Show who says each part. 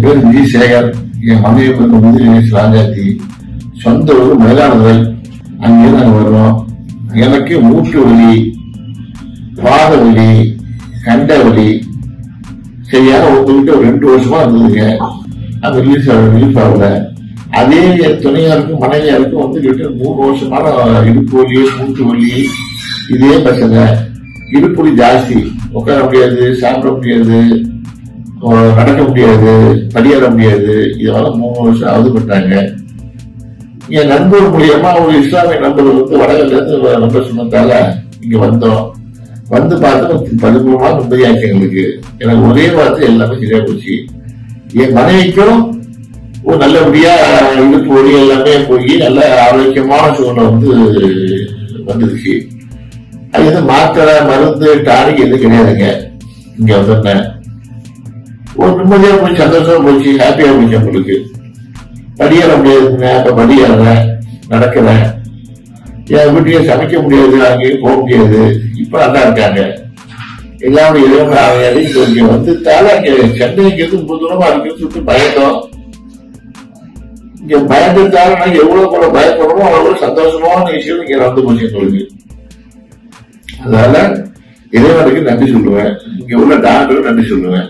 Speaker 1: பேர் விஜய் சேகர். என் மனைவி பேர் விஜய் ராஜாத்தி. சொந்த ஊர் மயிலாடுதுறை. அங்கே நாங்க வர்றோம். எனக்கு மூட்டு வலி, பாத வலி, கண்ட வலி சரியான ஒத்துக்கிட்டு ஒரு 2 வருஷமா இருந்ததுங்க. அது ரிலீஃப் ஆகல. அதே துணையாருக்கும் மனைவியாருக்கும் வந்துகிட்டு 3 வருஷமான இடுப்பு வலி, மூட்டு வலி, இதே பசங்க. இடுப்பு வலி ஜாஸ்தி, உட்கார முடியாது, சாப்பிட முடியாது, நடக்க முடியாது, படியேற முடியாது. இதெல்லாம் 3 வருஷம் அவதிப்பட்டாங்க. என் நண்பர் மூலியமா ஒரு இஸ்லாமிய நண்பர் வந்து வடகல்ல இருந்து நண்பர் சொன்னதால இங்க வந்தோம். வந்து பார்த்து 13 மாதம் நிம்மதியாச்சு எங்களுக்கு. எனக்கு ஒரே வாரத்தில் எல்லாமே சரியா போச்சு. என் மனைவிக்கும் ஒரு நல்லபடியா இடுப்பு வலி எல்லாமே போய் நல்ல ஆரோக்கியமான சூழ்நிலை வந்துருச்சு. அது வந்து மாத்திரை, மருந்து, டானிக் எதுவும் கிடையாதுங்க. இங்க வந்தேன் ஒரு நிம்மதியா போய் சந்தோஷமா போச்சு, ஹாப்பியா போச்சு. உங்களுக்கு படியேற முடியாதுங்க. அப்ப படியேறேன், நடக்கிறேன். என் வீட்டையே சமைக்க முடியாது, அங்கேயும் போக முடியாது. இப்ப நல்லா இருக்காங்க. எல்லாமே இங்க வந்துட்டால இங்க சென்னைக்கு ரொம்ப தூரமா இருக்குன்னு சொல்லிட்டு பயந்தோம். இங்க பயந்துட்டால நாங்க எவ்வளவு கூட பயப்படுறோமோ அவ்வளவு சந்தோஷமான விஷயம் இங்க வந்து போச்சு எங்களுக்கு. அதனால இறைவனுக்கு நன்றி சொல்லுவேன். இங்க உள்ள டாக்டருக்கு நன்றி சொல்லுவேன்.